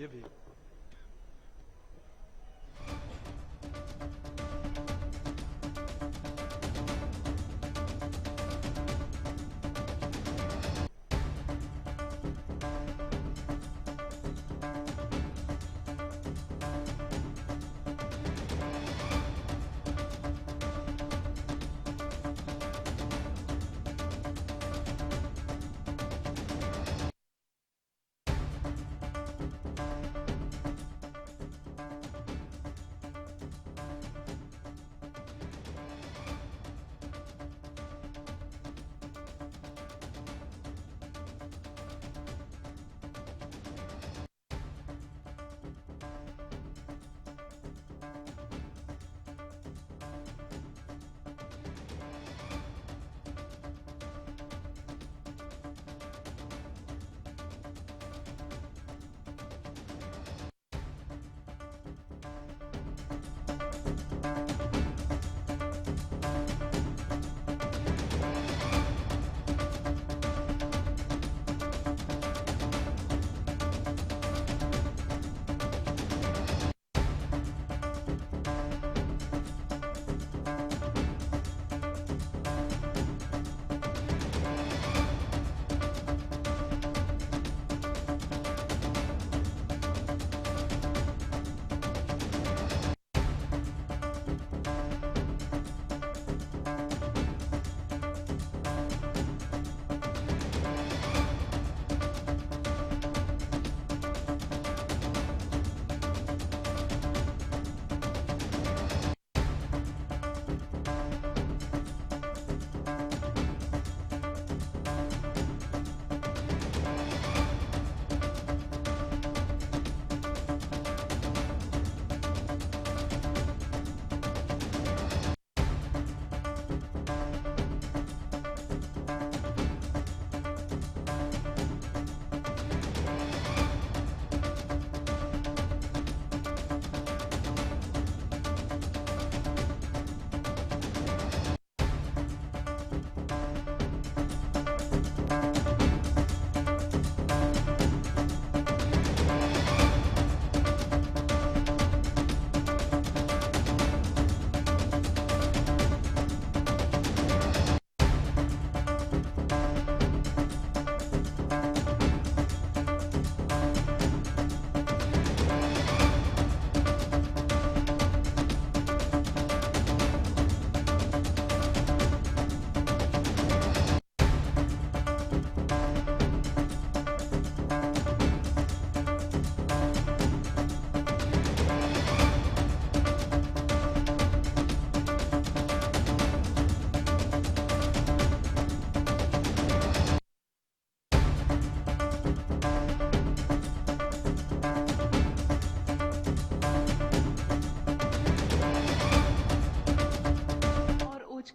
ये भी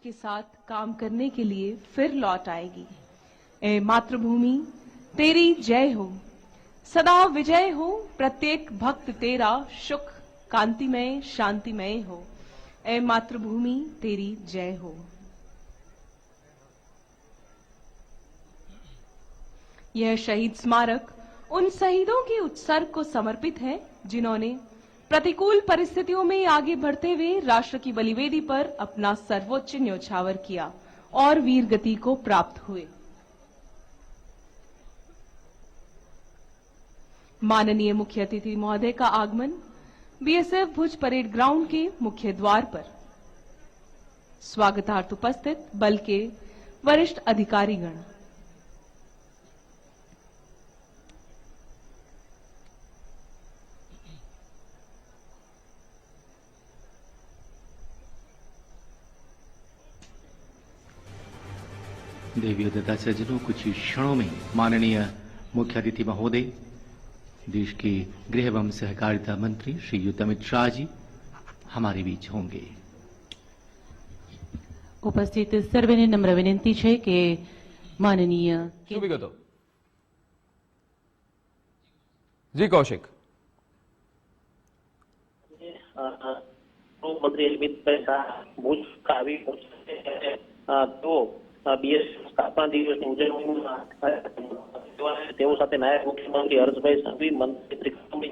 के साथ काम करने के लिए फिर लौट आएगी। ए मातृभूमि तेरी जय हो, सदा विजय हो, प्रत्येक भक्त तेरा सुख कांतिमय शांतिमय हो। ए मातृभूमि तेरी जय हो। यह शहीद स्मारक उन शहीदों के उत्सर्ग को समर्पित है जिन्होंने प्रतिकूल परिस्थितियों में आगे बढ़ते हुए राष्ट्र की बलिवेदी पर अपना सर्वोच्च न्योछावर किया और वीर गति को प्राप्त हुए। माननीय मुख्य अतिथि महोदय का आगमन बीएसएफ भुज परेड ग्राउंड के मुख्य द्वार पर। स्वागतार्थ उपस्थित बल के वरिष्ठ अधिकारीगण। देवी दत्ता सज्जनों, कुछ क्षणों में माननीय मुख्य अतिथि महोदय, देश के गृह एवं सहकारिता मंत्री श्रीयुत अमित शाह जी हमारे बीच होंगे। उपस्थित सर्वेने नम्र विनंती है कि माननीय विगतो जी कौशिक मंत्री अमित भुज का भी तो बीएसएफ स्थापना दिवस की उजवણીમાં તેઓ સાથે નાયબ મુખ્યમંત્રી હર્ષભાઈ સંઘવી મંત્રી ત્રિકમણી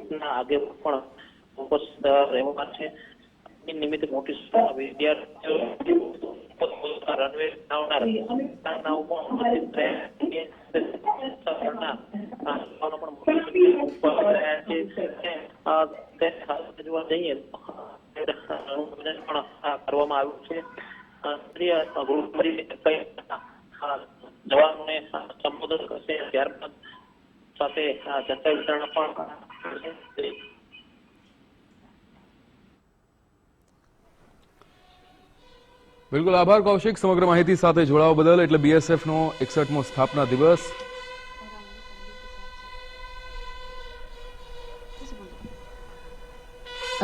ભુજના આગેવાનો પણ ઉપસ્થિત રહેવાના છે. એ નિમિત્તે મોટી સંખ્યામાં વિદ્યાર્થીઓ રનવે બનાવનાર નાઓ પણ ઉપસ્થિત રહ્યા છે. જોવા જઈએ પણ કરવામાં આવ્યું છે. જવાનોને સંબોધન કરશે, ત્યારબાદ સાથે ચર્ચા વિચારણા પણ કરશે. બિલકુલ આભાર કૌશિક સમગ્ર માહિતી સાથે જોડાવા બદલ. એટલે બીએસએફ નો 61મો સ્થાપના દિવસ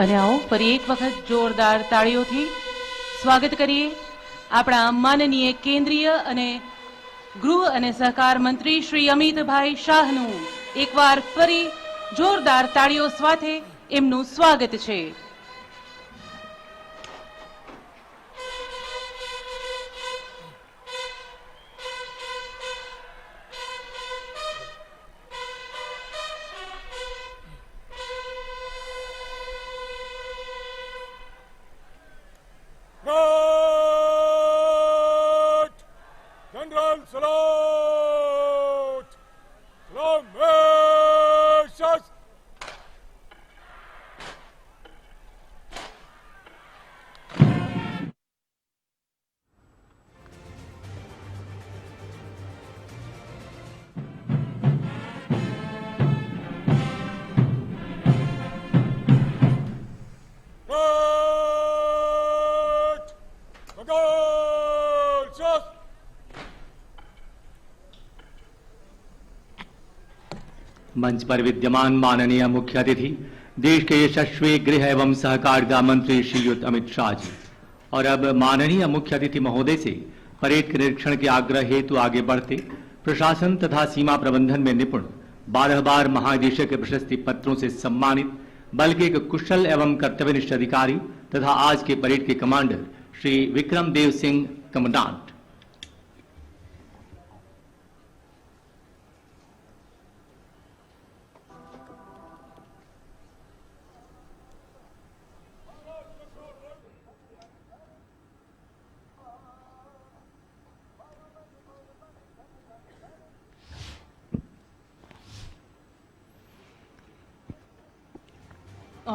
અને આવો ફરી એક વખત જોરદાર તાળીઓથી સ્વાગત કરીએ આપણા માનનીય કેન્દ્રીય અને ગૃહ અને સહકાર મંત્રી શ્રી અમિતભાઈ શાહનું. એકવાર ફરી જોરદાર તાળીઓ સાથે એમનું સ્વાગત છે. General salute! Flammations! मंच पर विद्यमान माननीय मुख्य अतिथि देश के यशस्वी गृह एवं सहकारिता मंत्री श्रीयुत अमित शाह जी और अब माननीय मुख्य अतिथि महोदय से परेड के निरीक्षण के आग्रह हेतु आगे बढ़ते प्रशासन तथा सीमा प्रबंधन में निपुण 12 बार महानिदेशक के प्रशस्ति पत्रों से सम्मानित बल के एक कुशल एवं कर्तव्यनिष्ठ अधिकारी तथा आज के परेड के कमांडर श्री विक्रम देव सिंह कमांडेंट।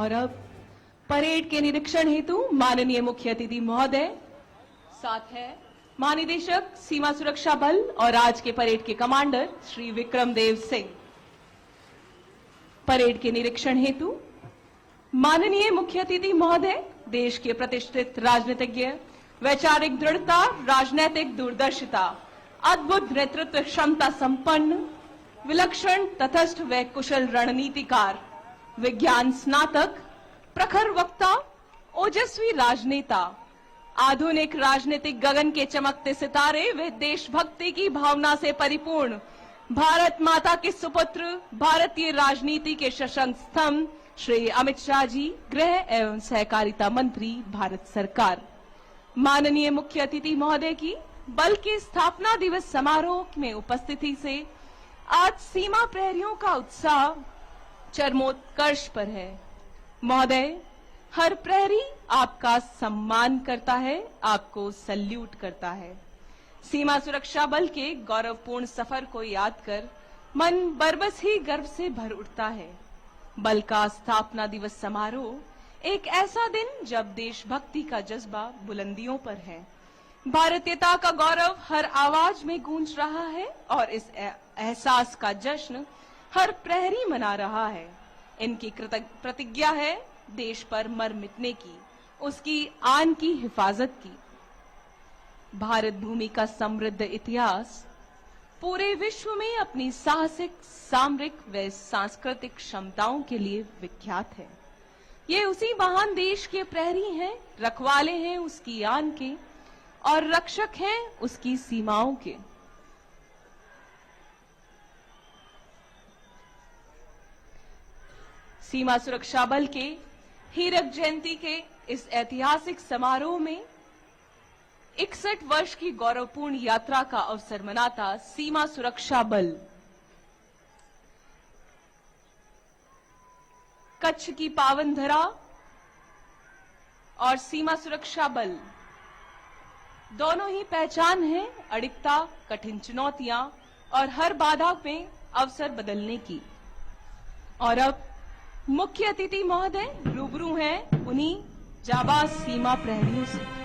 और अब परेड के निरीक्षण हेतु माननीय मुख्य अतिथि महोदय, साथ है महानिदेशक सीमा सुरक्षा बल और आज के परेड के कमांडर श्री विक्रम देव सिंह। परेड के निरीक्षण हेतु माननीय मुख्य अतिथि महोदय देश के प्रतिष्ठित राजनीतिज्ञ, वैचारिक दृढ़ता, राजनैतिक दूरदर्शिता, अद्भुत नेतृत्व क्षमता संपन्न, विलक्षण तटस्थ व कुशल रणनीतिकार, विज्ञान स्नातक, प्रखर वक्ता, ओजस्वी राजनेता, आधुनिक राजनीतिक गगन के चमकते सितारे व देशभक्ति की भावना से परिपूर्ण भारत माता के सुपुत्र, भारतीय राजनीति के सशक्त स्तंभ श्री अमित शाह जी, गृह एवं सहकारिता मंत्री, भारत सरकार। माननीय मुख्य अतिथि महोदय की बल के स्थापना दिवस समारोह में उपस्थिति से आज सीमा प्रहरियों का उत्साह चरमोत्कर्ष पर है। महोदय, हर प्रहरी आपका सम्मान करता है, आपको सल्यूट करता है। सीमा सुरक्षा बल के गौरवपूर्ण सफर को याद कर मन बरबस ही गर्व से भर उठता है। बल का स्थापना दिवस समारोह एक ऐसा दिन जब देशभक्ति का जज्बा बुलंदियों पर है, भारतीयता का गौरव हर आवाज में गूंज रहा है और इस एहसास का जश्न हर प्रहरी मना रहा है। इनकी प्रतिज्ञा है देश पर मर मिटने की, उसकी आन की हिफाजत की। भारत भूमि का समृद्ध इतिहास पूरे विश्व में अपनी साहसिक, सामरिक व सांस्कृतिक क्षमताओं के लिए विख्यात है। ये उसी महान देश के प्रहरी हैं, रखवाले हैं उसकी आन के और रक्षक हैं उसकी सीमाओं के। सीमा सुरक्षा बल के हीरक जयंती के इस ऐतिहासिक समारोह में 61 वर्ष की गौरवपूर्ण यात्रा का अवसर मनाता सीमा सुरक्षा बल कच्छ की पावन धरा और सीमा सुरक्षा बल दोनों ही पहचान है अडिगता, कठिन चुनौतियां और हर बाधा में अवसर बदलने की। और अब मुख्य अतिथि महोदय रूबरू हैं उन्हीं जाबाज सीमा प्रहरियों से।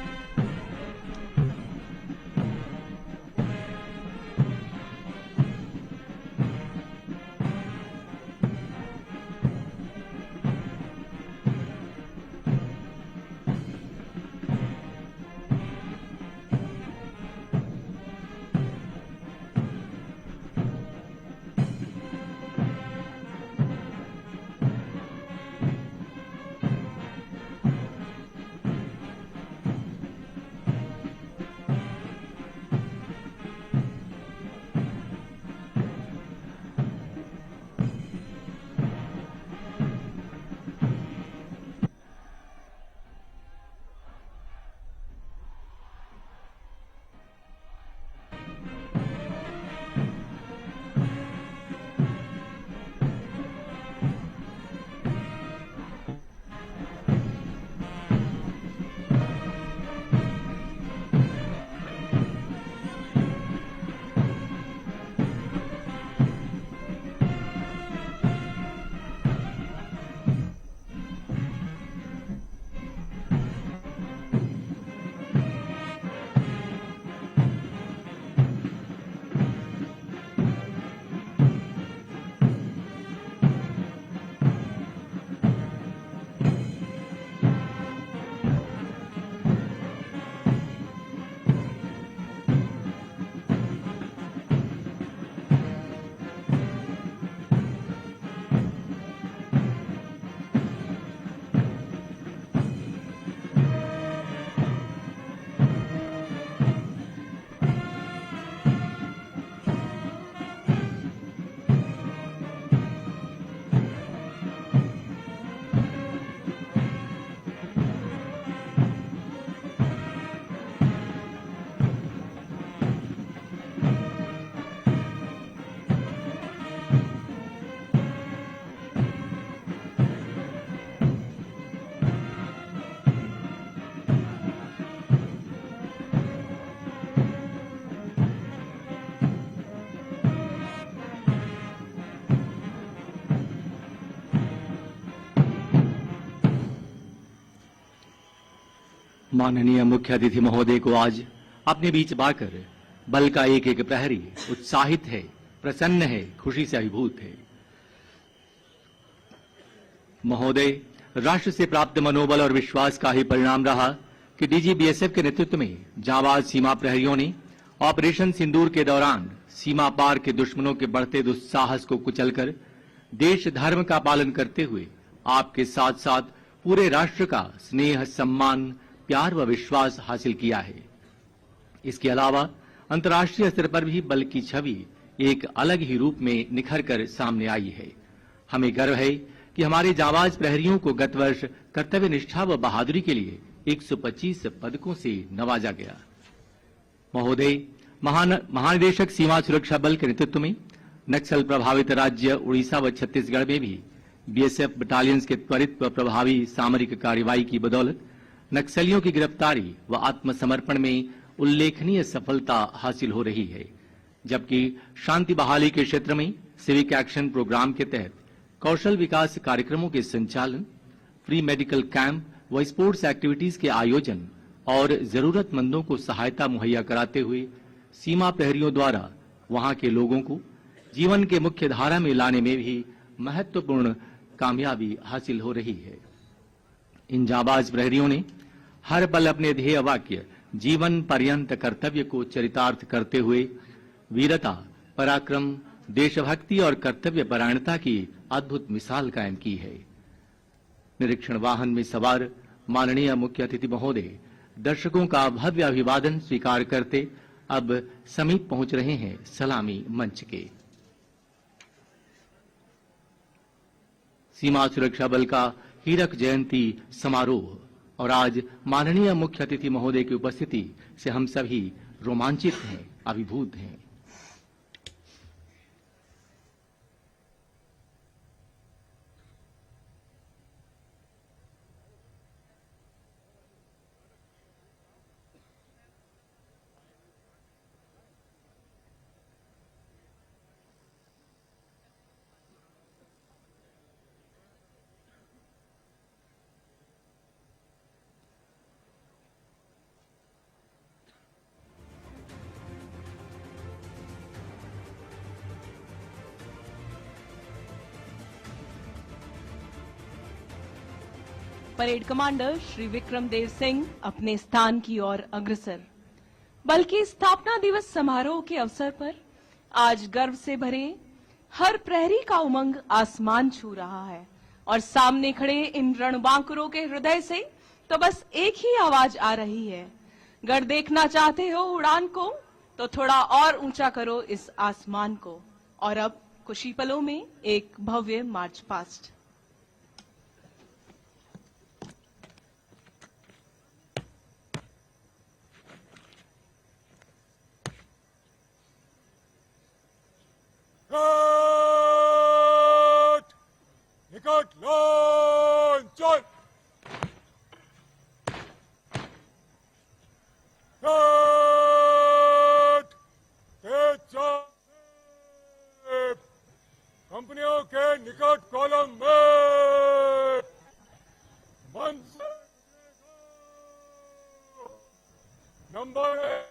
माननीय मुख्य अतिथि महोदय को आज अपने बीच पाकर बल का एक एक प्रहरी उत्साहित है, प्रसन्न है, खुशी से अभिभूत है। महोदय, राष्ट्र से प्राप्त मनोबल और विश्वास का ही परिणाम रहा कि डीजी बीएसएफ के नेतृत्व में जांबाज सीमा प्रहरियों ने ऑपरेशन सिंदूर के दौरान सीमा पार के दुश्मनों के बढ़ते दुस्साहस को कुचलकर देश धर्म का पालन करते हुए आपके साथ साथ पूरे राष्ट्र का स्नेह, सम्मान, प्यार व विश्वास हासिल किया है। इसके अलावा अंतर्राष्ट्रीय स्तर पर भी बल की छवि एक अलग ही रूप में निखर कर सामने आई है। हमें गर्व है कि हमारे जांबाज प्रहरियों को गत वर्ष कर्तव्य निष्ठा व बहादुरी के लिए 125 पदकों से नवाजा गया। महोदय, महानिदेशक सीमा सुरक्षा बल के नेतृत्व में नक्सल प्रभावित राज्य उड़ीसा व छत्तीसगढ़ में भी बीएसएफ बटालियंस के त्वरित व प्रभावी सामरिक कार्रवाई की बदौलत नक्सलियों की गिरफ्तारी व आत्मसमर्पण में उल्लेखनीय सफलता हासिल हो रही है, जबकि शांति बहाली के क्षेत्र में सिविक एक्शन प्रोग्राम के तहत कौशल विकास कार्यक्रमों के संचालन, फ्री मेडिकल कैंप व स्पोर्ट्स एक्टिविटीज के आयोजन और जरूरतमंदों को सहायता मुहैया कराते हुए सीमा प्रहरियों द्वारा वहां के लोगों को जीवन के मुख्य धारा में लाने में भी महत्वपूर्ण कामयाबी हासिल हो रही है। इन जांबाज प्रहरियों ने हर पल अपने ध्येय वाक्य जीवन पर्यंत कर्तव्य को चरितार्थ करते हुए वीरता, पराक्रम, देशभक्ति और कर्तव्य परायणता की अद्भुत मिसाल कायम की है। निरीक्षण वाहन में सवार माननीय मुख्य अतिथि महोदय दर्शकों का भव्य अभिवादन स्वीकार करते अब समीप पहुंच रहे हैं सलामी मंच के। सीमा सुरक्षा बल का हीरक जयंती समारोह और आज माननीय मुख्य अतिथि महोदय की उपस्थिति से हम सभी रोमांचित हैं, अभिभूत हैं। परेड कमांडर श्री विक्रम देव सिंह अपने स्थान की ओर अग्रसर। बल्कि स्थापना दिवस समारोह के अवसर पर आज गर्व से भरे हर प्रहरी का उमंग आसमान छू रहा है और सामने खड़े इन रणबांकुरों के हृदय से तो बस एक ही आवाज आ रही है, अगर देखना चाहते हो उड़ान को तो थोड़ा और ऊंचा करो इस आसमान को। और अब कुछ ही पलों में एक भव्य मार्च पास्ट। निकट लॉन्चर कंपनियों के निकट कॉलम में नंबर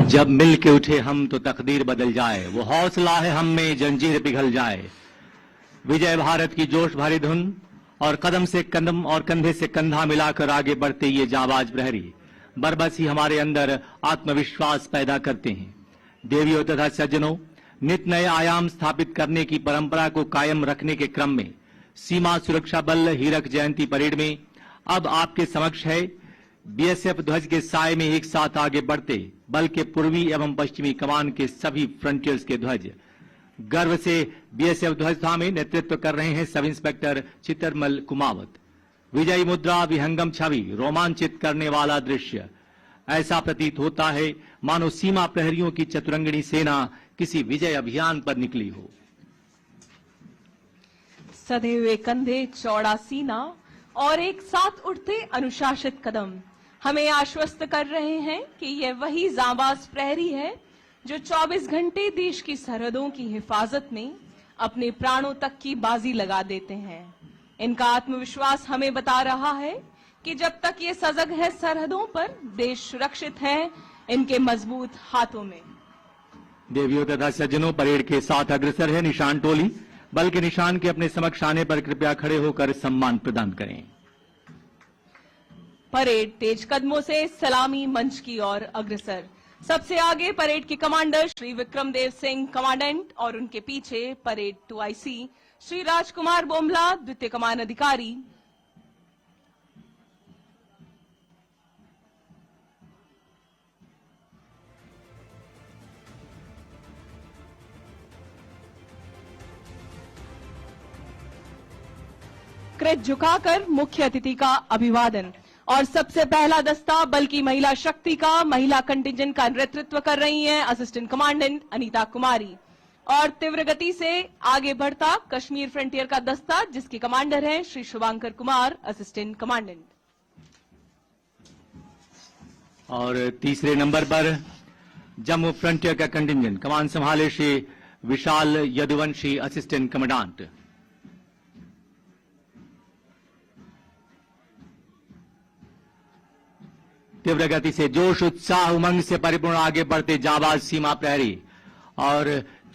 जब मिल के उठे हम तो तकदीर बदल जाए, वो हौसला है हम में जंजीर पिघल जाए। विजय भारत की जोश भरी धुन और कदम से कदम और कंधे से कंधा मिलाकर आगे बढ़ते ये जाबाज प्रहरी बरबस ही हमारे अंदर आत्मविश्वास पैदा करते हैं। देवियों तथा सज्जनों, नित नए आयाम स्थापित करने की परंपरा को कायम रखने के क्रम में सीमा सुरक्षा बल हीरक जयंती परेड में अब आपके समक्ष है बीएसएफ ध्वज के साए में एक साथ आगे बढ़ते बल के पूर्वी एवं पश्चिमी कमान के सभी फ्रंटियर्स के ध्वज। गर्व से बीएसएफ ध्वज थामे नेतृत्व कर रहे हैं सब इंस्पेक्टर चित्रमल कुमावत। विजयी मुद्रा, विहंगम छवि, रोमांचित करने वाला दृश्य। ऐसा प्रतीत होता है मानो सीमा प्रहरियों की चतुरंगिणी सेना किसी विजय अभियान पर निकली हो। सधे हुए कंधे, चौड़ा सीना और एक साथ उठते अनुशासित कदम हमें आश्वस्त कर रहे हैं कि यह वही जांबाज प्रहरी है जो 24 घंटे देश की सरहदों की हिफाजत में अपने प्राणों तक की बाजी लगा देते हैं। इनका आत्मविश्वास हमें बता रहा है कि जब तक ये सजग है सरहदों पर, देश सुरक्षित है इनके मजबूत हाथों में। देवियों तथा सज्जनों, परेड के साथ अग्रसर है निशान टोली। बल के निशान के अपने समक्ष आने पर कृपया खड़े होकर सम्मान प्रदान करें। परेड तेज कदमों से सलामी मंच की ओर अग्रसर। सबसे आगे परेड के कमांडर श्री विक्रम देव सिंह कमांडेंट और उनके पीछे परेड 2IC श्री राजकुमार बोमला द्वितीय कमान अधिकारी। कृत झुकाकर मुख्य अतिथि का अभिवादन। और सबसे पहला दस्ता बल की महिला शक्ति का महिला कंटिंजेंट का नेतृत्व कर रही हैं असिस्टेंट कमांडेंट अनीता कुमारी। और तीव्र गति से आगे बढ़ता कश्मीर फ्रंटियर का दस्ता जिसके कमांडर हैं श्री शुभांकर कुमार असिस्टेंट कमांडेंट। और तीसरे नंबर पर जम्मू फ्रंटियर का कंटिंजेंट कमान संभाले श्री विशाल यदुवंशी असिस्टेंट कमांडेंट। तीव्र गति से जोश, उत्साह, उमंग से परिपूर्ण आगे बढ़ते जाबाज सीमा प्रहरी। और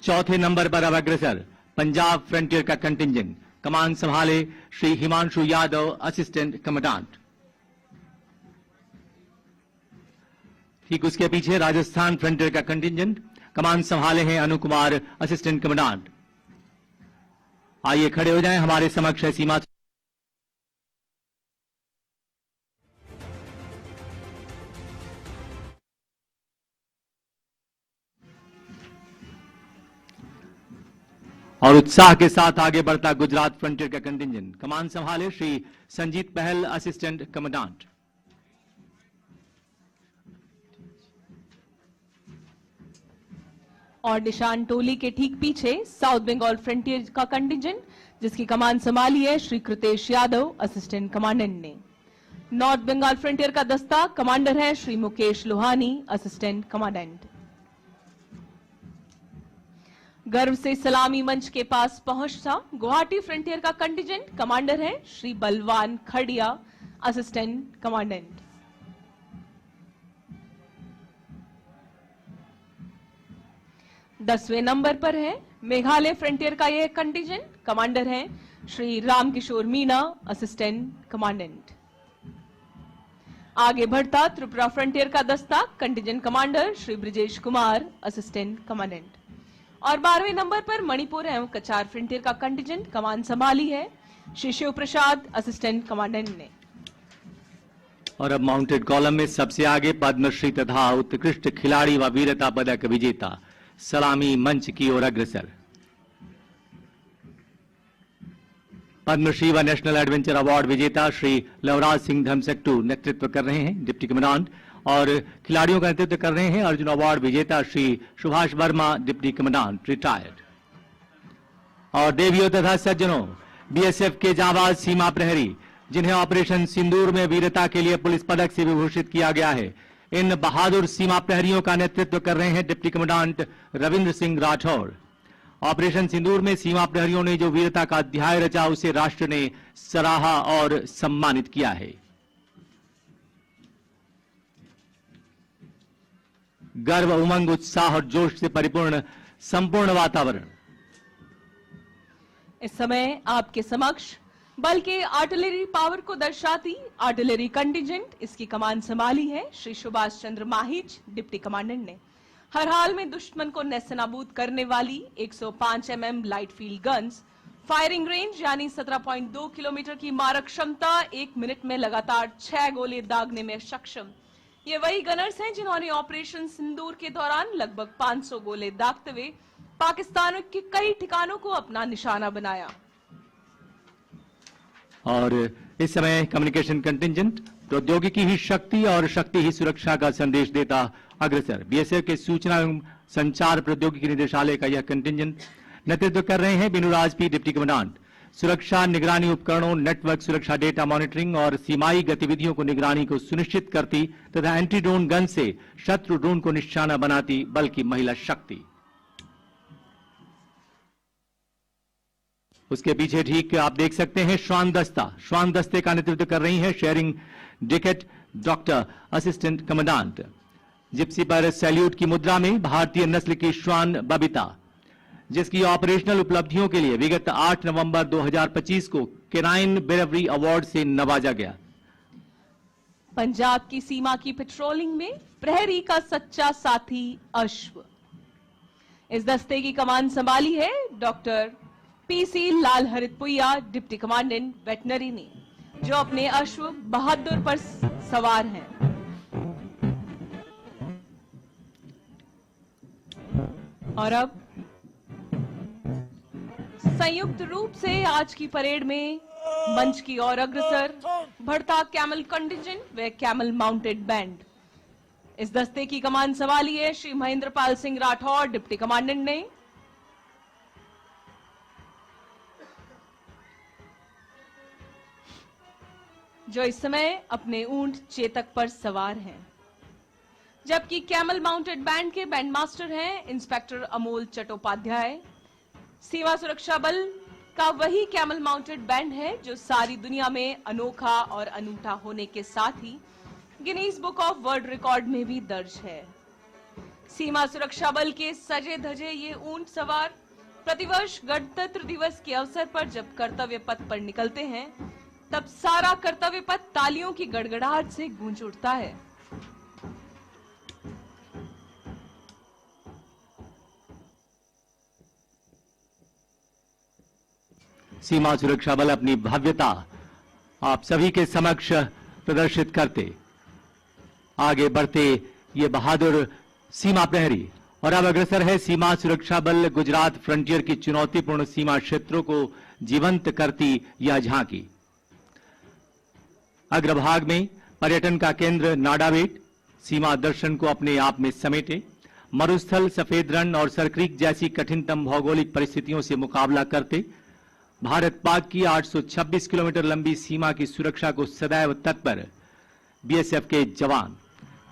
चौथे नंबर पर अब अग्रसर पंजाब फ्रंटियर का कंटिंजेंट कमान संभाले श्री हिमांशु यादव असिस्टेंट कमांडेंट। ठीक उसके पीछे राजस्थान फ्रंटियर का कंटिंजेंट कमान संभाले हैं अनु कुमार असिस्टेंट कमांडेंट। आइए खड़े हो जाएं, हमारे समक्ष है सीमा। और उत्साह के साथ आगे बढ़ता गुजरात फ्रंटियर का कंटिंजेंट कमान संभाले श्री संजीत पहल असिस्टेंट कमांडेंट। और निशान टोली के ठीक पीछे साउथ बंगाल फ्रंटियर का कंटिंजेंट जिसकी कमान संभाली है श्री कृतेश यादव असिस्टेंट कमांडेंट ने। नॉर्थ बंगाल फ्रंटियर का दस्ता कमांडर है श्री मुकेश लोहानी, असिस्टेंट कमांडेंट। गर्व से सलामी मंच के पास पहुंचा गुवाहाटी फ्रंटियर का कंटिजेंट, कमांडर है श्री बलवान खड़िया, असिस्टेंट कमांडेंट। दसवें नंबर पर है मेघालय फ्रंटियर का यह कंटिजेंट, कमांडर हैं श्री रामकिशोर मीना, असिस्टेंट कमांडेंट। आगे बढ़ता त्रिपुरा फ्रंटियर का दस्ता, contingent commander Shri Brijesh Kumar, assistant commandant. और 12वें नंबर पर मणिपुर एवं कचार फ्रंटियर का कंटिजेंट कमान संभाली है श्री शिव प्रसाद, असिस्टेंट कमांडेंट ने। और अब माउंटेड कॉलम में सबसे आगे पद्मश्री तथा उत्कृष्ट खिलाड़ी व वीरता पदक विजेता सलामी मंच की ओर अग्रसर। पद्मश्री व नेशनल एडवेंचर अवार्ड विजेता श्री लवराज सिंह धमसकटू नेतृत्व कर रहे हैं, डिप्टी कमांडेंट, और खिलाड़ियों का नेतृत्व कर रहे हैं अर्जुन अवार्ड विजेता Shri Subhash Verma, deputy commandant retired. और देवियों तथा सज्जनों, बीएसएफ के जांबाज सीमा प्रहरी जिन्हें ऑपरेशन सिंदूर में वीरता के लिए पुलिस पदक से विभूषित किया गया है, इन बहादुर सीमा प्रहरियों का नेतृत्व कर रहे हैं deputy commandant Ravindra Singh Rathore. Operation Sindoor में सीमा प्रहरियों ने जो वीरता का अध्याय रचा उसे राष्ट्र ने सराहा और सम्मानित किया है। गर्व, उमंग, उत्साह और जोश से परिपूर्ण संपूर्ण वातावरण। इस समय आपके समक्ष बल के आर्टिलरी पावर को दर्शाती आर्टिलरी कंटिजेंट, इसकी कमान संभाली है श्री सुभाष चंद्र माहिज, डिप्टी कमांडेंट ने। हर हाल में दुश्मन को नेस्तनाबूद करने वाली 105 mm light field guns, firing range यानी 17.2 किलोमीटर की मारक क्षमता, 1 मिनट में लगातार 6 गोले दागने में सक्षम। ये वही गनर्स हैं जिन्होंने ऑपरेशन सिंदूर के दौरान लगभग 500 गोले दागते हुए पाकिस्तान के कई ठिकानों को अपना निशाना बनाया। और इस समय कम्युनिकेशन कंटिंजेंट प्रौद्योगिकी ही शक्ति और शक्ति ही सुरक्षा का संदेश देता अग्रसर। बीएसएफ के सूचना एवं संचार प्रौद्योगिकी निदेशालय का यह कंटिंजेंट नेतृत्व कर रहे हैं बिनु राजपी, डिप्टी कमांडेंट। सुरक्षा निगरानी उपकरणों, नेटवर्क सुरक्षा, डेटा मॉनिटरिंग और सीमाई गतिविधियों को निगरानी को सुनिश्चित करती तथा एंटी ड्रोन गन से शत्रु ड्रोन को निशाना बनाती बल की महिला शक्ति। उसके पीछे ठीक आप देख सकते हैं श्वान दस्ता, श्वान दस्ते का नेतृत्व कर रही है sharing decade doctor, assistant commandant. Gypsy पर सैल्यूट की मुद्रा में भारतीय नस्ल की श्वान बबीता, जिसकी ऑपरेशनल उपलब्धियों के लिए विगत 8 नवंबर 2025 को केनाइन ब्रेवरी अवार्ड से नवाजा गया। पंजाब की सीमा की पेट्रोलिंग में प्रहरी का सच्चा साथी अश्व, इस दस्ते की कमान संभाली है डॉक्टर पीसी लाल हरितपुइया, डिप्टी कमांडेंट वेटनरी ने, जो अपने अश्व बहादुर पर सवार हैं। और अब संयुक्त रूप से आज की परेड में मंच की ओर अग्रसर बढ़ता कैमल कंटिजेंट व कैमल माउंटेड बैंड। इस दस्ते की कमान संभाली है श्री महेंद्रपाल सिंह राठौर, डिप्टी कमांडेंट ने। जो इस समय अपने ऊंट चेतक पर सवार हैं, जबकि कैमल माउंटेड बैंड के बैंड मास्टर हैं इंस्पेक्टर अमोल चट्टोपाध्याय। सीमा सुरक्षा बल का वही कैमल माउंटेड बैंड है जो सारी दुनिया में अनोखा और अनूठा होने के साथ ही Guinness book of world record में भी दर्ज है। सीमा सुरक्षा बल के सजे धजे ये ऊंट सवार प्रतिवर्ष गणतंत्र दिवस के अवसर पर जब कर्तव्य पथ पर निकलते हैं, तब सारा कर्तव्य पथ तालियों की गड़गड़ाहट से गूंज उठता है। सीमा सुरक्षा बल अपनी भव्यता आप सभी के समक्ष प्रदर्शित करते आगे बढ़ते ये बहादुर सीमा प्रहरी। और अब अग्रसर है सीमा सुरक्षा बल गुजरात फ्रंटियर की चुनौतीपूर्ण सीमा क्षेत्रों को जीवंत करती यह झांकी। अग्रभाग में पर्यटन का केंद्र नाडाबेट सीमा दर्शन को अपने आप में समेटे, मरुस्थल, सफेद रण और सरक्रीक जैसी कठिनतम भौगोलिक परिस्थितियों से मुकाबला करते भारत पाक की 826 किलोमीटर लंबी सीमा की सुरक्षा को सदैव तत्पर बीएसएफ के जवान।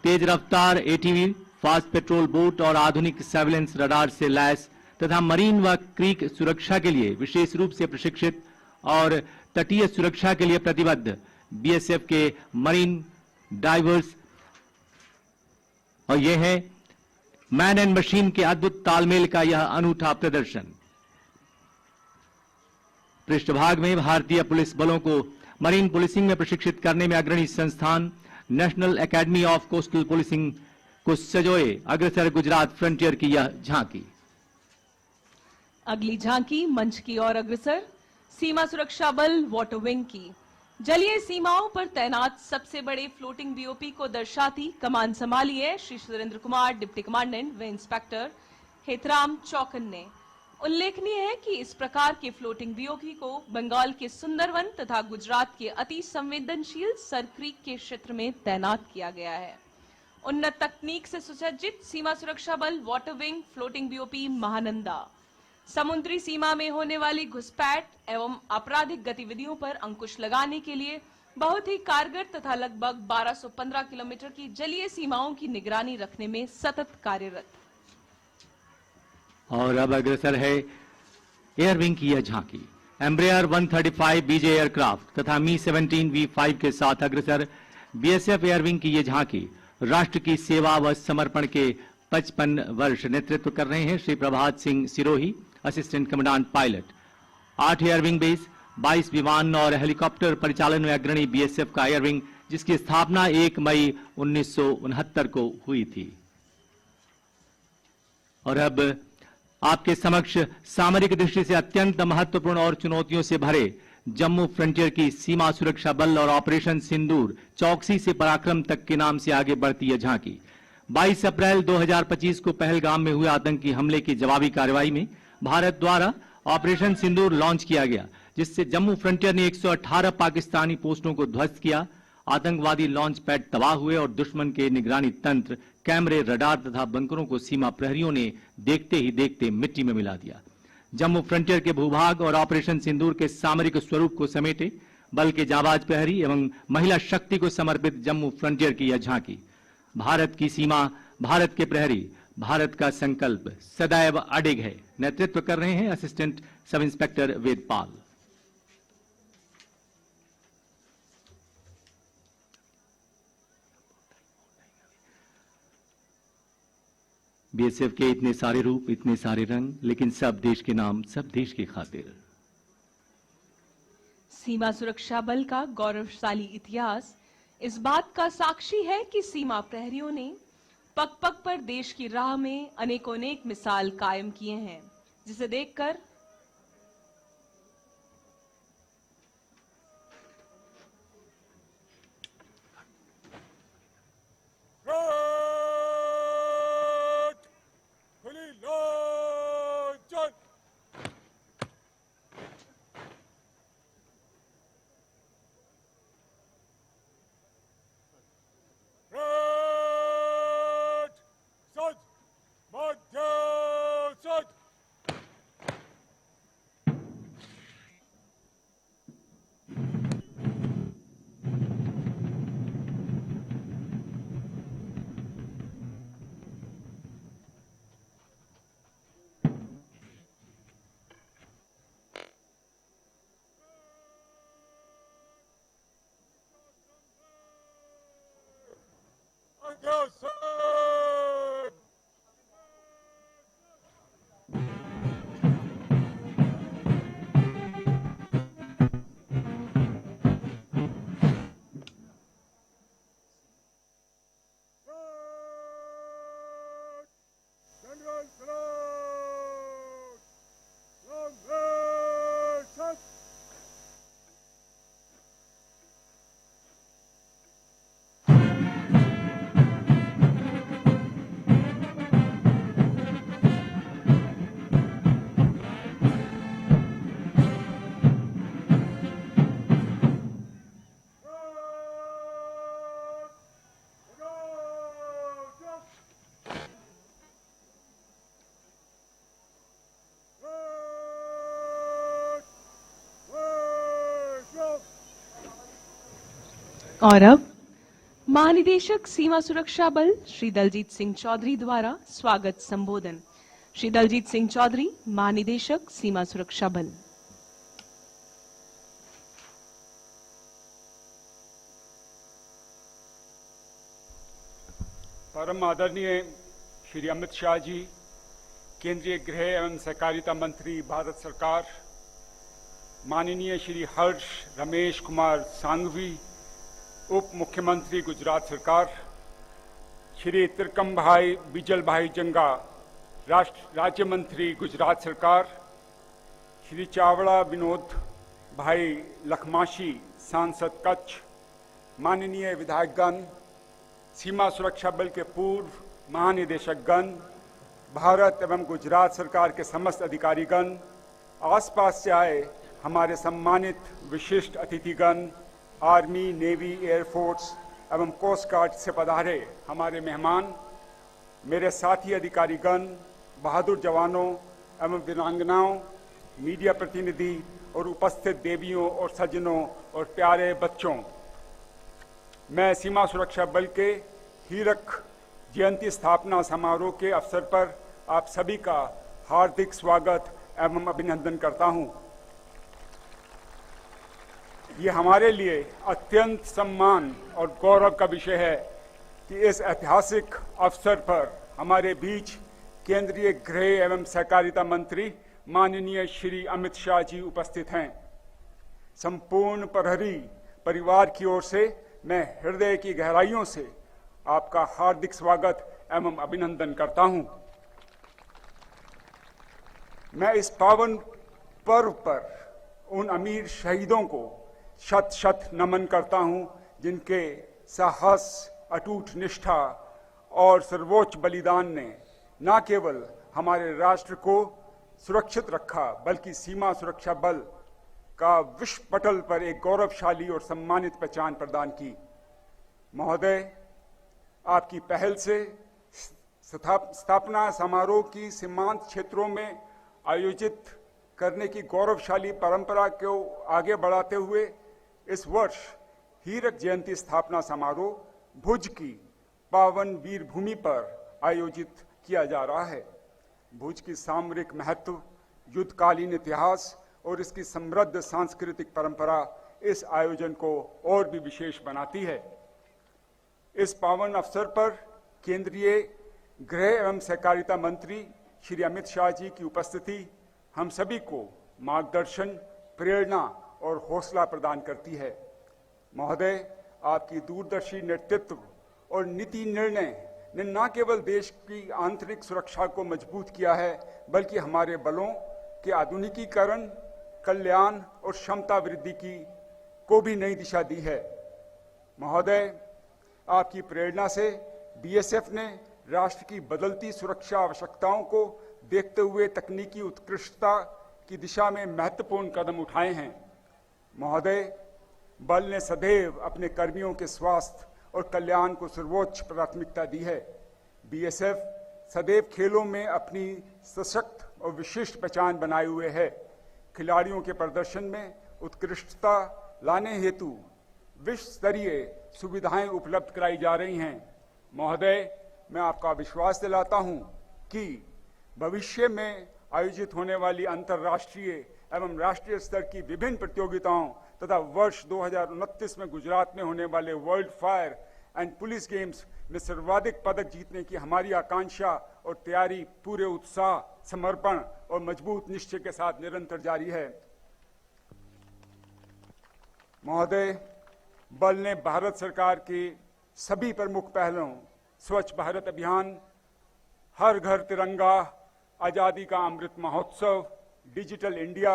तेज रफ्तार एटीवी, फास्ट पेट्रोल बोट और आधुनिक सर्विलेंस रडार से लैस तथा मरीन व क्रीक सुरक्षा के लिए विशेष रूप से प्रशिक्षित और तटीय सुरक्षा के लिए प्रतिबद्ध बीएसएफ के मरीन डाइवर्स, और यह है मैन एंड मशीन के अद्भुत तालमेल का यह अनूठा प्रदर्शन। पृष्ठभाग में भारतीय पुलिस बलों को मरीन पुलिसिंग में प्रशिक्षित करने में अग्रणी संस्थान national academy of coastal policing को सजोए अग्रसर गुजरात फ्रंटियर की यह झांकी। अगली झांकी मंच की ओर अग्रसर सीमा सुरक्षा बल वाटर विंग की। जलीय सीमाओं पर तैनात सबसे बड़े फ्लोटिंग बीओपी को दर्शाती कमान संभाली है श्री सुरेंद्र कुमार, डिप्टी कमांडेंट व इंस्पेक्टर हेतराम चौकन ने। उल्लेखनीय है कि इस प्रकार के फ्लोटिंग बीओपी को बंगाल के सुंदरवन तथा गुजरात के अति संवेदनशील सर क्रीक के क्षेत्र में तैनात किया गया है। उन्नत तकनीक से सुसज्जित सीमा सुरक्षा बल water wing floating BOP Mahananda समुद्री सीमा में होने वाली घुसपैठ एवं आपराधिक गतिविधियों पर अंकुश लगाने के लिए बहुत ही कारगर तथा लगभग 1215 किलोमीटर की जलीय सीमाओं की निगरानी रखने में सतत कार्यरत। और अब अग्रसर है एयर विंग की यह झांकी। एम्ब्रेयर 135 बीजे एयरक्राफ्ट तथा मी 17 V5 के साथ अग्रसर बीएसएफ एयर विंग की यह झांकी राष्ट्र की सेवा व समर्पण के 55 वर्ष नेतृत्व कर रहे हैं Shri Prabhat Singh Sirohi, assistant commandant pilot. 8 air wing base, 22 विमान और हेलीकॉप्टर परिचालन में अग्रणी बीएसएफ का एयर विंग, जिसकी स्थापना 1 मई 1969 को हुई थी। और अब आपके समक्ष सामरिक दृष्टि से अत्यंत महत्वपूर्ण और चुनौतियों से भरे जम्मू फ्रंटियर की सीमा सुरक्षा बल और ऑपरेशन सिंदूर चौकसी से पराक्रम तक के नाम से आगे बढ़ती है झांकी। 22 अप्रैल 2025 को पहलगाम में हुए आतंकी हमले की जवाबी कार्रवाई में भारत द्वारा ऑपरेशन सिंदूर लॉन्च किया गया, जिससे जम्मू फ्रंटियर ने 118 पाकिस्तानी पोस्टों को ध्वस्त किया, आतंकवादी लॉन्च पैड तबाह हुए और दुश्मन के निगरानी तंत्र, कैमरे, रडार तथा बंकरों को सीमा प्रहरियों ने देखते ही देखते मिट्टी में मिला दिया। जम्मू फ्रंटियर के भूभाग और ऑपरेशन सिंदूर के सामरिक स्वरूप को समेटे बल के जाबाज प्रहरी एवं महिला शक्ति को समर्पित जम्मू फ्रंटियर की यह झांकी। भारत की सीमा, भारत के प्रहरी, भारत का संकल्प सदैव अडिग है। नेतृत्व कर रहे हैं assistant sub inspector Vedpal. BSF के इतने सारे रूप, इतने सारे रंग, लेकिन सब देश के नाम, सब देश की खातिर। सीमा सुरक्षा बल का गौरवशाली इतिहास इस बात का साक्षी है कि सीमा प्रहरियों ने पग पग पर देश की राह में अनेकों-अनेक मिसाल कायम किए हैं, जिसे देखकर और अब महानिदेशक सीमा सुरक्षा बल श्री दलजीत सिंह चौधरी द्वारा स्वागत संबोधन। श्री दलजीत सिंह चौधरी, महानिदेशक सीमा सुरक्षा बल। परम आदरणीय श्री अमित शाह जी, केंद्रीय गृह एवं सहकारिता मंत्री भारत सरकार, माननीय श्री हर्ष रमेश कुमार सांघवी, उप मुख्यमंत्री गुजरात सरकार, श्री तिरकम भाई बिजल भाई जंगा, राज्य मंत्री गुजरात सरकार, श्री चावड़ा विनोद भाई लखमाशी, सांसद कच्छ, माननीय विधायकगण, सीमा सुरक्षा बल के पूर्व महानिदेशकगण, भारत एवं गुजरात सरकार के समस्त अधिकारीगण, आसपास से आए हमारे सम्मानित विशिष्ट अतिथिगण, आर्मी, नेवी, एयरफोर्स एवं कोस्ट गार्ड से पधारे हमारे मेहमान, मेरे साथी अधिकारीगण, बहादुर जवानों एवं वीरांगनाओं, मीडिया प्रतिनिधि और उपस्थित देवियों और सज्जनों और प्यारे बच्चों, मैं सीमा सुरक्षा बल के हीरक जयंती स्थापना समारोह के अवसर पर आप सभी का हार्दिक स्वागत एवं अभिनंदन करता हूं। ये हमारे लिए अत्यंत सम्मान और गौरव का विषय है कि इस ऐतिहासिक अवसर पर हमारे बीच केंद्रीय गृह एवं सहकारिता मंत्री माननीय श्री अमित शाह जी उपस्थित हैं। संपूर्ण प्रहरी परिवार की ओर से मैं हृदय की गहराइयों से आपका हार्दिक स्वागत एवं अभिनंदन करता हूं। मैं इस पावन पर्व पर उन अमीर शहीदों को शत शत नमन करता हूं जिनके साहस, अटूट निष्ठा और सर्वोच्च बलिदान ने न केवल हमारे राष्ट्र को सुरक्षित रखा बल्कि सीमा सुरक्षा बल का विश्व पटल पर एक गौरवशाली और सम्मानित पहचान प्रदान की। महोदय, आपकी पहल से स्थापना समारोह की सीमांत क्षेत्रों में आयोजित करने की गौरवशाली परंपरा को आगे बढ़ाते हुए इस वर्ष हीरक जयंती स्थापना समारोह भुज की पावन वीर भूमि पर आयोजित किया जा रहा है। भुज की सामरिक महत्व, युद्धकालीन इतिहास और इसकी समृद्ध सांस्कृतिक परंपरा इस आयोजन को और भी विशेष बनाती है। इस पावन अवसर पर केंद्रीय गृह एवं सहकारिता मंत्री श्री अमित शाह जी की उपस्थिति हम सभी को मार्गदर्शन, प्रेरणा और हौसला प्रदान करती है। महोदय, आपकी दूरदर्शी नेतृत्व और नीति निर्णय ने न केवल देश की आंतरिक सुरक्षा को मजबूत किया है बल्कि हमारे बलों के आधुनिकीकरण, कल्याण और क्षमता वृद्धि को भी नई दिशा दी है। महोदय, आपकी प्रेरणा से बीएसएफ ने राष्ट्र की बदलती सुरक्षा आवश्यकताओं को देखते हुए तकनीकी उत्कृष्टता की दिशा में महत्वपूर्ण कदम उठाए हैं। महोदय, बल ने सदैव अपने कर्मियों के स्वास्थ्य और कल्याण को सर्वोच्च प्राथमिकता दी है। बीएसएफ सदैव खेलों में अपनी सशक्त और विशिष्ट पहचान बनाए हुए है। खिलाड़ियों के प्रदर्शन में उत्कृष्टता लाने हेतु विश्व स्तरीय सुविधाएं उपलब्ध कराई जा रही हैं। महोदय, मैं आपका विश्वास दिलाता हूं कि भविष्य में आयोजित होने वाली अंतर्राष्ट्रीय एवं राष्ट्रीय स्तर की विभिन्न प्रतियोगिताओं तथा वर्ष 2029 में गुजरात में होने वाले world fire and police games में सर्वाधिक पदक जीतने की हमारी आकांक्षा और तैयारी पूरे उत्साह, समर्पण और मजबूत निश्चय के साथ निरंतर जारी है। महोदय, बल ने भारत सरकार के सभी प्रमुख पहलों, स्वच्छ भारत अभियान, हर घर तिरंगा, आजादी का Amrit Mahotsav, digital India,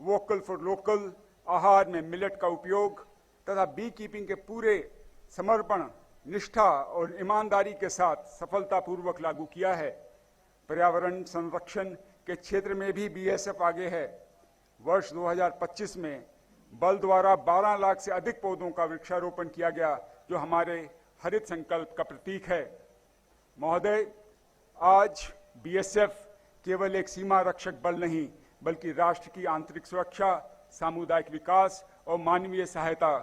vocal for local, आहार में मिलेट का उपयोग तथा बी कीपिंग के पूरे समर्पण, निष्ठा और ईमानदारी के साथ सफलतापूर्वक लागू किया है। पर्यावरण संरक्षण के क्षेत्र में भी बीएसएफ आगे है। वर्ष 2025 में बल द्वारा 12 लाख से अधिक पौधों का वृक्षारोपण किया गया, जो हमारे हरित संकल्प का प्रतीक है। महोदय, आज बीएसएफ केवल एक सीमा रक्षक बल नहीं बल्कि राष्ट्र की आंतरिक सुरक्षा, सामुदायिक विकास और मानवीय सहायता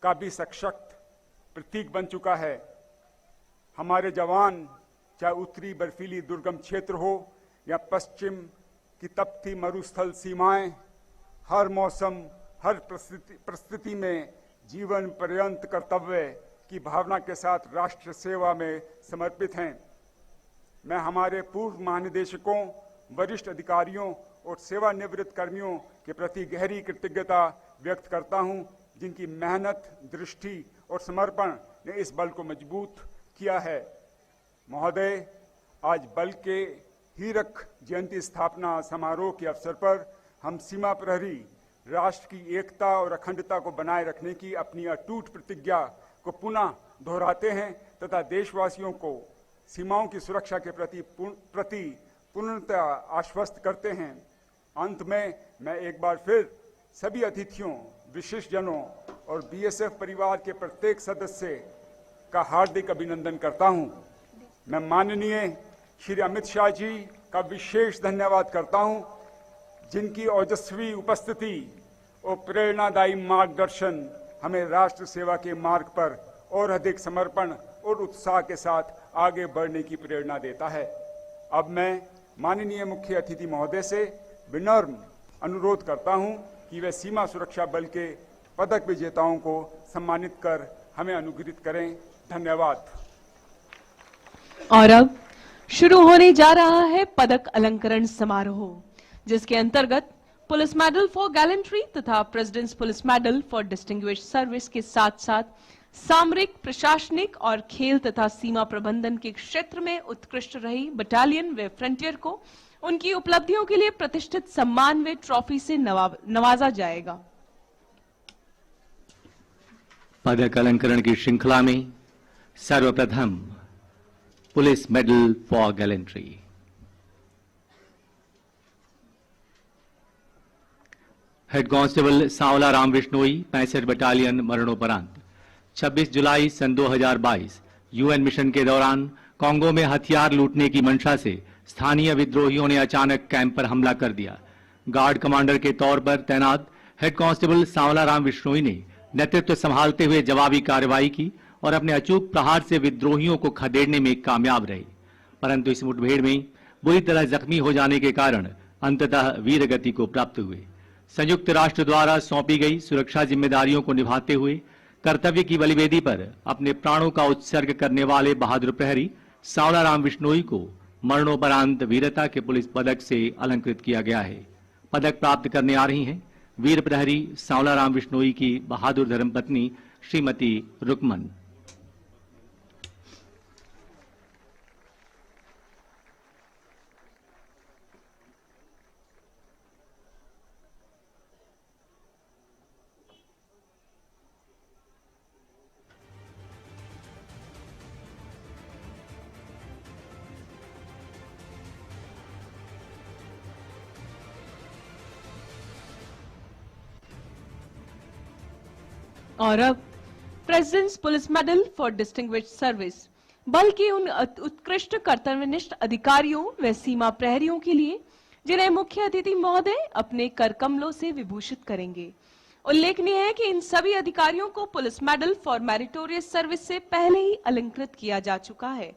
का भी सशक्त प्रतीक बन चुका है। हमारे जवान चाहे उत्तरी बर्फीली दुर्गम क्षेत्र हो या पश्चिम की तपती मरुस्थल सीमाएं, हर मौसम, हर परिस्थिति में जीवन पर्यंत कर्तव्य की भावना के साथ राष्ट्र सेवा में समर्पित हैं। मैं हमारे पूर्व महानिदेशकों, वरिष्ठ अधिकारियों और सेवानिवृत्त कर्मियों के प्रति गहरी कृतज्ञता व्यक्त करता हूं, जिनकी मेहनत, दृष्टि और समर्पण ने इस बल को मजबूत किया है। महोदय, आज बल के हीरक जयंती स्थापना समारोह के अवसर पर हम सीमा प्रहरी राष्ट्र की एकता और अखंडता को बनाए रखने की अपनी अटूट प्रतिज्ञा को पुनः दोहराते हैं तथा देशवासियों को सीमाओं की सुरक्षा के प्रति पूर्णतः आश्वस्त करते हैं। अंत में मैं एक बार फिर सभी अतिथियों, विशिष्टजनों और बीएसएफ परिवार के प्रत्येक सदस्य का हार्दिक अभिनंदन करता हूं। मैं माननीय श्री अमित शाह जी का विशेष धन्यवाद करता हूं, जिनकी ओजस्वी उपस्थिति और प्रेरणादायी मार्गदर्शन हमें राष्ट्र सेवा के मार्ग पर और अधिक समर्पण और उत्साह के साथ आगे बढ़ने की प्रेरणा देता है। अब मैं माननीय मुख्य अतिथि महोदय से विनम्र अनुरोध करता हूं कि वे सीमा सुरक्षा बल के पदक विजेताओं को सम्मानित कर हमें अनुग्रहित करें। धन्यवाद। और अब शुरू होने जा रहा है पदक अलंकरण समारोह, जिसके अंतर्गत पुलिस मेडल फॉर गैलेंट्री तथा presidents police medal for distinguished service के साथ साथ सामरिक, प्रशासनिक और खेल तथा सीमा प्रबंधन के क्षेत्र में उत्कृष्ट रही बटालियन व फ्रंटियर को उनकी उपलब्धियों के लिए प्रतिष्ठित सम्मान व ट्रॉफी से नवाजा जाएगा। पदक अलंकरण की श्रृंखला में सर्वप्रथम police medal for gallantry. Head constable Sanwla Ram Bishnoi, 65 battalion, मरणोपरांत। 26 जुलाई सन 2022 यूएन मिशन के दौरान कांगो में हथियार लूटने की मंशा से स्थानीय विद्रोहियों ने अचानक कैंप पर हमला कर दिया। गार्ड कमांडर के तौर पर तैनात हेड कांस्टेबल सांवला राम बिश्नोई ने नेतृत्व संभालते हुए जवाबी कार्रवाई की और अपने अचूक प्रहार से विद्रोहियों को खदेड़ने में कामयाब रहे, परंतु इस मुठभेड़ में बुरी तरह जख्मी हो जाने के कारण अंततः वीरगति को प्राप्त हुए। संयुक्त राष्ट्र द्वारा सौंपी गई सुरक्षा जिम्मेदारियों को निभाते हुए कर्तव्य की बलिवेदी पर अपने प्राणों का उत्सर्ग करने वाले बहादुर प्रहरी सांवला राम बिश्नोई को मरणोपरांत वीरता के पुलिस पदक से अलंकृत किया गया है। पदक प्राप्त करने आ रही हैं वीर प्रहरी सांवला राम बिश्नोई की बहादुर धर्मपत्नी श्रीमती रुकमन। और अब presidents police medal for distinguished service बल के उन उत्कृष्ट कर्तव्यनिष्ठ अधिकारियों व सीमा प्रहरियों के लिए जिन्हें मुख्य अतिथि महोदय अपने कर कमलों से विभूषित करेंगे। उल्लेखनीय है कि इन सभी अधिकारियों को police medal for meritorious service से पहले ही अलंकृत किया जा चुका है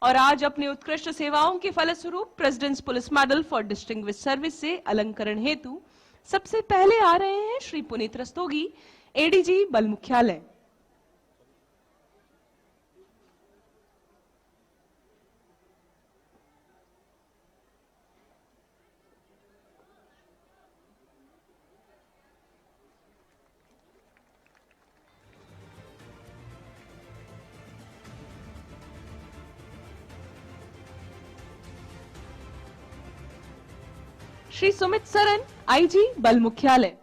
और आज अपनी उत्कृष्ट सेवाओं के फलस्वरूप presidents police medal for distinguished service से अलंकरण हेतु सबसे पहले आ रहे हैं श्री पुनीत रस्तोगी, एडीजी बल मुख्यालय। श्री सुमित सरन, आईजी बल मुख्यालय।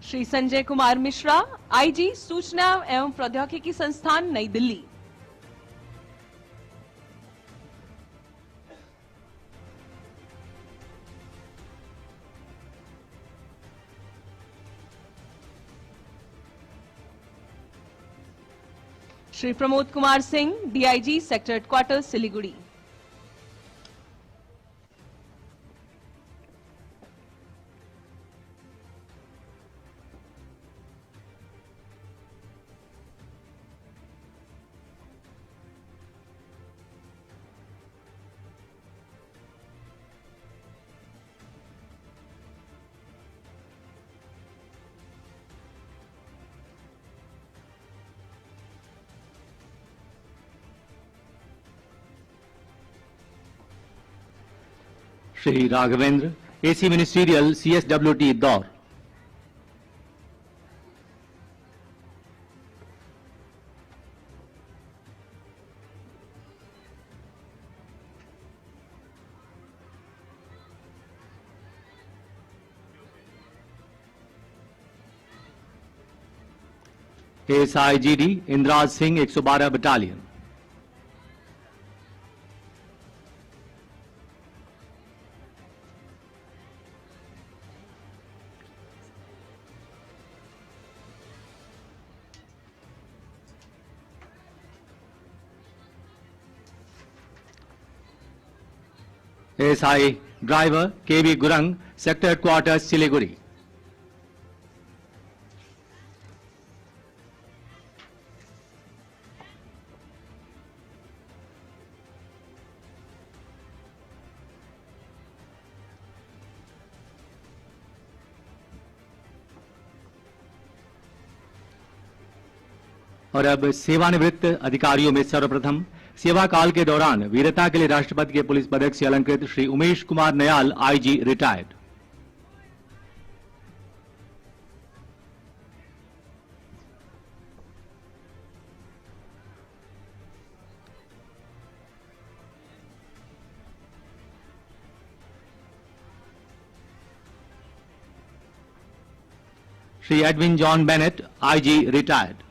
श्री संजय कुमार मिश्रा, आईजी सूचना एवं प्रौद्योगिकी संस्थान, New Delhi. Shri Pramod Kumar Singh, DIG sector headquarter Siliguri. Shri Raghavendra, AC ministerial, CSWT दौर। SIGD Indraj Singh, 112 battalion. SI driver KV Gurung, sector headquarter Siliguri. और अब सेवानिवृत्त अधिकारियों में सर्वप्रथम सेवा काल के दौरान वीरता के लिए राष्ट्रपति के पुलिस पदक से अलंकृत Shri Umesh Kumar Nayal, IG retired. Shri Edwin John Bennett, IG retired.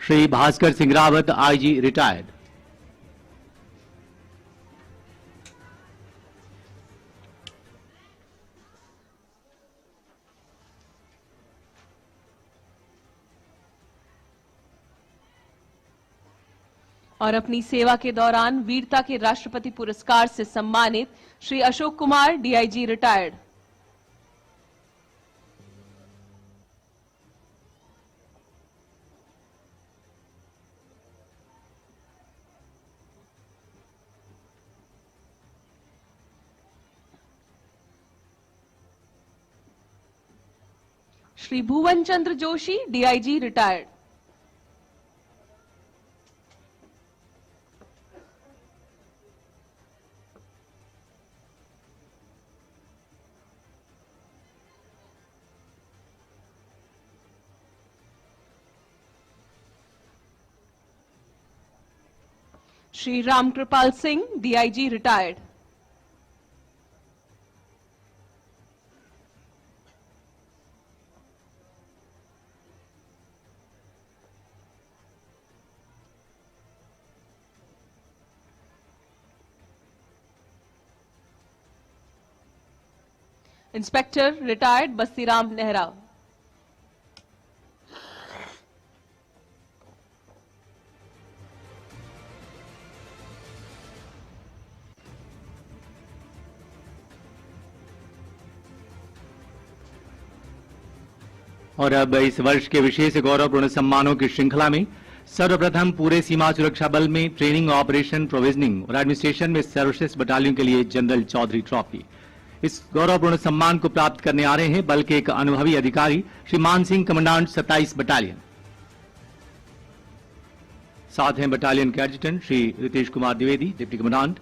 Shri Bhaskar Singh Rawat, IG retired. और अपनी सेवा के दौरान वीरता के राष्ट्रपति पुरस्कार से सम्मानित Shri Ashok Kumar, DIG retired. Shri Bhuvan Chandra Joshi, DIG retired. Shri Ramkripal Singh, DIG retired. Inspector retired Bastiram Nehra. और अब इस वर्ष के विशेष गौरवपूर्ण सम्मानों की श्रृंखला में सर्वप्रथम पूरे सीमा सुरक्षा बल में ट्रेनिंग, ऑपरेशन, प्रोविजनिंग और एडमिनिस्ट्रेशन में सर्वश्रेष्ठ बटालियन के लिए जनरल चौधरी ट्रॉफी। इस गौरवपूर्ण सम्मान को प्राप्त करने आ रहे हैं बल के एक अनुभवी अधिकारी श्री मान सिंह, कमांडेंट 27 बटालियन। साथ हैं बटालियन के adjutant Shri Ritesh Kumar Dwivedi, deputy commandant.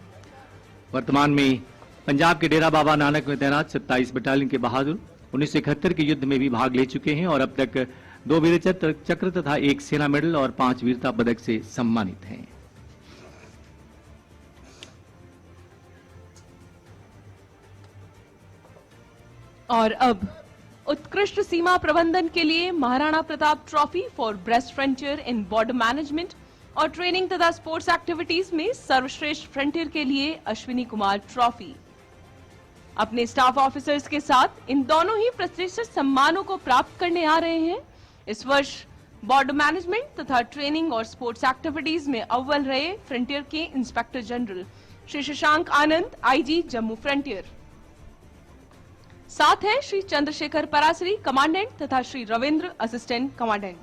वर्तमान में पंजाब के डेरा बाबा नानक में तैनात 27 बटालियन के बहादुर 1971 के युद्ध में भी भाग ले चुके हैं और अब तक 2 वीर चक्र तथा 1 सेना मेडल और 5 वीरता पदक से सम्मानित हैं। और अब उत्कृष्ट सीमा प्रबंधन के लिए Maharana Pratap trophy for breast frontier in border management और ट्रेनिंग तथा स्पोर्ट्स एक्टिविटीज में सर्वश्रेष्ठ फ्रंटियर के लिए अश्विनी कुमार ट्रॉफी। अपने स्टाफ ऑफिसर्स के साथ इन दोनों ही प्रतिष्ठित सम्मानों को प्राप्त करने आ रहे हैं। इस वर्ष बॉर्डर मैनेजमेंट तथा ट्रेनिंग और स्पोर्ट्स एक्टिविटीज में अव्वल रहे फ्रंटियर के इंस्पेक्टर जनरल श्री शशांक आनंद, आईजी जम्मू फ्रंटियर। साथ हैं श्री चंद्रशेखर परासरी, कमांडेंट तथा श्री रविंद्र, असिस्टेंट कमांडेंट।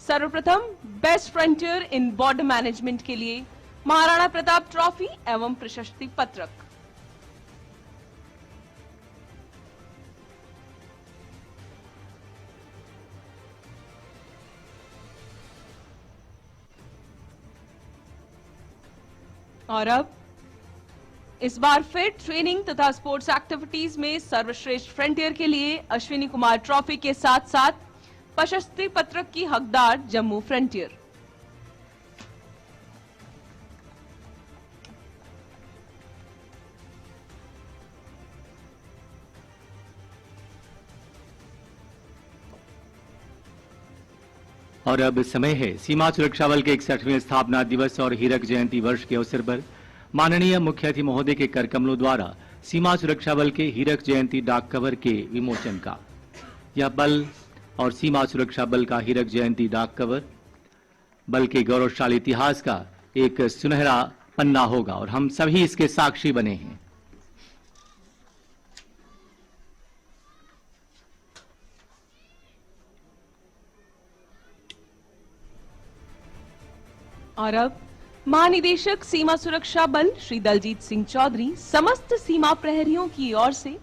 सर्वप्रथम बेस्ट फ्रंटियर इन बॉर्डर मैनेजमेंट के लिए महाराणा प्रताप ट्रॉफी एवं प्रशस्ति पत्रक। और अब इस बार फिर ट्रेनिंग तथा स्पोर्ट्स एक्टिविटीज में सर्वश्रेष्ठ फ्रंटियर के लिए अश्विनी कुमार ट्रॉफी के साथ साथ प्रशस्ति पत्रक की हकदार जम्मू फ्रंटियर। और अब समय है सीमा सुरक्षा बल के 61वें स्थापना दिवस और हीरक जयंती वर्ष के अवसर पर माननीय मुख्य अतिथि महोदय के कर कमलों द्वारा सीमा सुरक्षा बल के हीरक जयंती डाक कवर के विमोचन का। यह बल और सीमा सुरक्षा बल का हीरक जयंती डाक कवर बल के गौरवशाली इतिहास का एक सुनहरा पन्ना होगा और हम सभी इसके साक्षी बने हैं। और अब महानिदेशक सीमा सुरक्षा बल श्री दलजीत सिंह चौधरी समस्त सीमा प्रहरियों की ओर से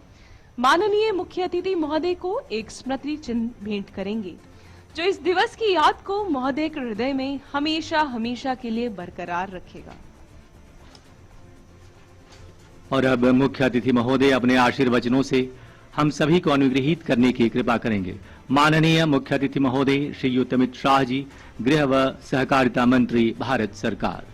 माननीय मुख्य अतिथि महोदय को एक स्मृति चिन्ह भेंट करेंगे, जो इस दिवस की याद को महोदय के हृदय में हमेशा हमेशा के लिए बरकरार रखेगा। और अब मुख्य अतिथि महोदय अपने आशीर्वचनों से हम सभी को अनुग्रहित करने की कृपा करेंगे। माननीय मुख्य अतिथि महोदय श्रीयुत अमित शाह जी, गृह व सहकारिता मंत्री, भारत सरकार।